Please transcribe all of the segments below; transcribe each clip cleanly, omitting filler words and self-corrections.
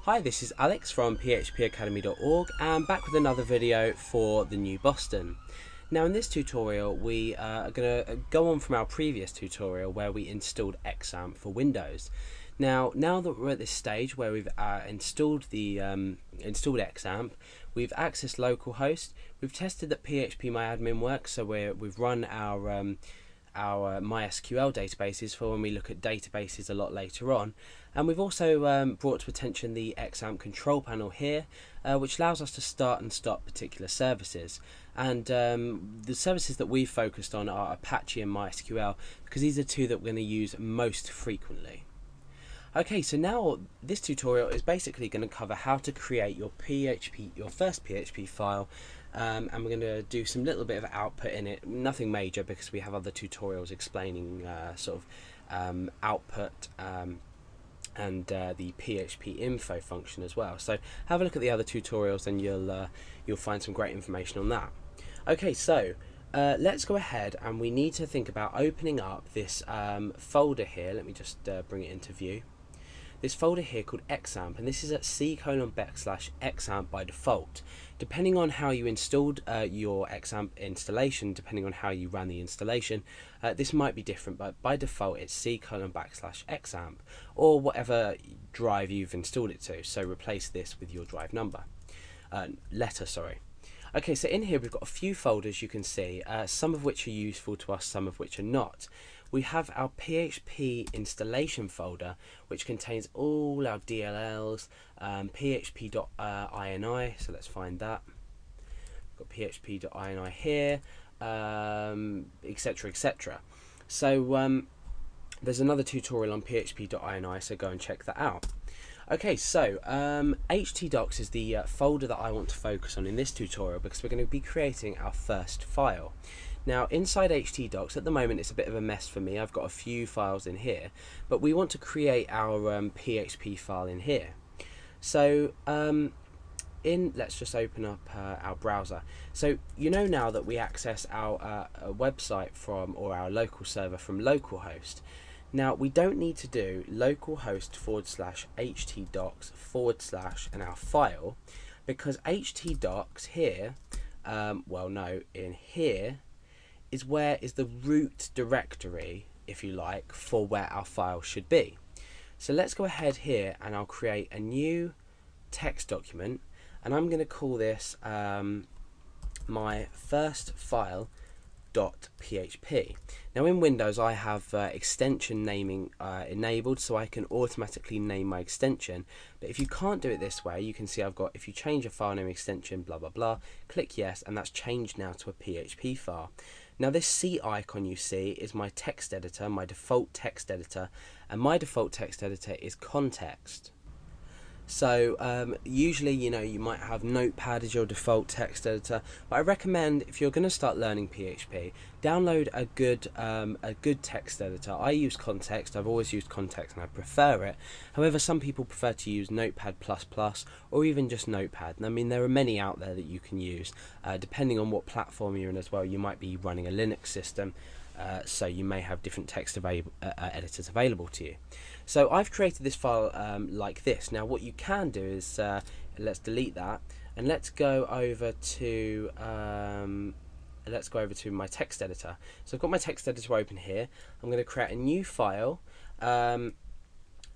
Hi, this is Alex from phpacademy.org and back with another video for the new Boston. Now in this tutorial we are going to go on from our previous tutorial where we installed XAMPP for Windows. Now that we're at this stage where we've installed XAMPP, we've accessed localhost, we've tested that phpMyAdmin works, so we've run our MySQL databases for when we look at databases a lot later on, and we've also brought to attention the XAMPP control panel here, which allows us to start and stop particular services. And the services that we've focused on are Apache and MySQL because these are two that we're going to use most frequently. Okay, so now this tutorial is basically going to cover how to create your first PHP file, and we're going to do some little bit of output in it, nothing major because we have other tutorials explaining output and the PHP info function as well. So have a look at the other tutorials and you'll find some great information on that. Okay, so let's go ahead and we need to think about opening up this folder here. Let me just bring it into view. This folder here called XAMPP, and this is at c:\xampp by default. Depending on how you installed your XAMPP installation, depending on how you ran the installation, this might be different, but by default it's c:\xampp or whatever drive you've installed it to. So replace this with your drive letter. Okay, so in here we've got a few folders you can see, some of which are useful to us, some of which are not. We have our PHP installation folder, which contains all our DLLs, php.ini, so let's find that. We've got php.ini here, etc, etc. So there's another tutorial on php.ini, so go and check that out. Okay, so htdocs is the folder that I want to focus on in this tutorial because we're going to be creating our first file. Now inside htdocs, at the moment it's a bit of a mess for me, I've got a few files in here, but we want to create our PHP file in here. So let's just open up our browser. So you know now that we access our website from, or our local server from localhost. Now we don't need to do localhost/htdocs/ and our file, because htdocs here, in here is where is the root directory, if you like, for where our file should be. So let's go ahead here and I'll create a new text document, and I'm going to call this my first file.php. Now in Windows I have extension naming enabled, so I can automatically name my extension, but if you can't do it this way, you can see I've got, if you change a file name extension, blah blah blah, click yes, and that's changed now to a PHP file. Now this C icon you see is my text editor, my default text editor, and my default text editor is context. So usually, you might have Notepad as your default text editor, but I recommend, if you're going to start learning PHP, download a good text editor. I use Context. I've always used Context and I prefer it. However, some people prefer to use Notepad++ or even just Notepad. And I mean, there are many out there that you can use, depending on what platform you're in as well. You might be running a Linux system, so you may have different text editors available to you. So I've created this file like this. Now what you can do is, let's delete that and let's go over to my text editor. So I've got my text editor open here. I'm going to create a new file, and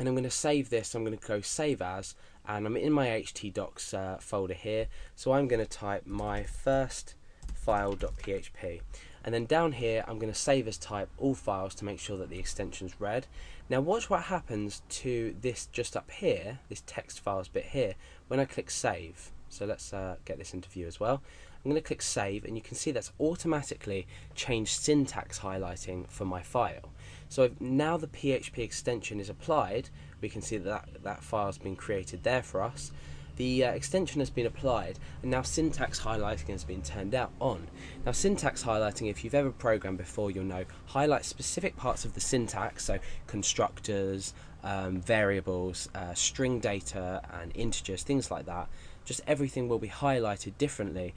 I'm going to save this. I'm going to go save as, and I'm in my htdocs folder here. So I'm going to type my first file.php, and then down here I'm going to save as type all files to make sure that the extension's read. Now watch what happens to this just up here, this text files bit here, when I click save. So let's get this into view as well. I'm going to click save, and you can see that's automatically changed syntax highlighting for my file. So if now the PHP extension is applied, we can see that file's been created there for us. The extension has been applied, and now syntax highlighting has been turned on. Now syntax highlighting, if you've ever programmed before, you'll know, highlights specific parts of the syntax, so constructors, variables, string data and integers, things like that. Just everything will be highlighted differently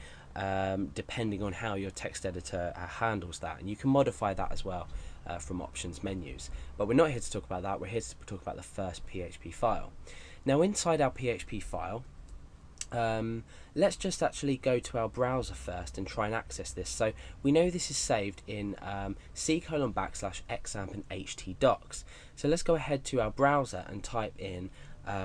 depending on how your text editor handles that, and you can modify that as well from options menus. But we're not here to talk about that, we're here to talk about the first PHP file. Now inside our PHP file, let's just actually go to our browser first and try and access this. So we know this is saved in c:\\examp and htdocs. So let's go ahead to our browser and type in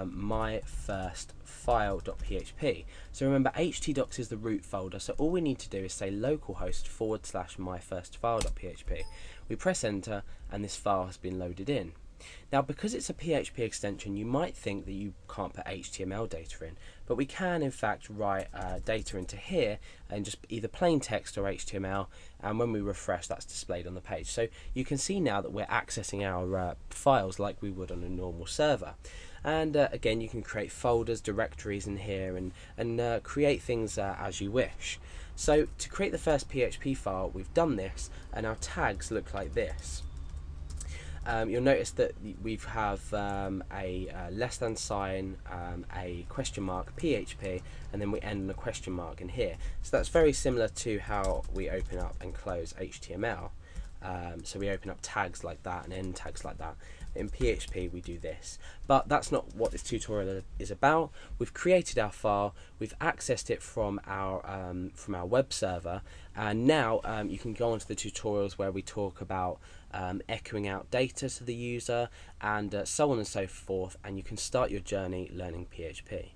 my first file.php. So remember, htdocs is the root folder, so all we need to do is say localhost / my first file.php. We press enter and this file has been loaded in. Now, because it's a PHP extension, you might think that you can't put HTML data in, but we can in fact write data into here and just either plain text or HTML, and when we refresh, that's displayed on the page. So you can see now that we're accessing our files like we would on a normal server. And again, you can create folders, directories in here, and create things as you wish. So to create the first PHP file, we've done this, and our tags look like this. You'll notice that we have a less than sign, a question mark, PHP, and then we end on a question mark in here. So that's very similar to how we open up and close HTML. So we open up tags like that and end tags like that. In PHP we do this, but that's not what this tutorial is about. We've created our file, we've accessed it from our web server, and now you can go on to the tutorials where we talk about echoing out data to the user and so on and so forth, and you can start your journey learning PHP.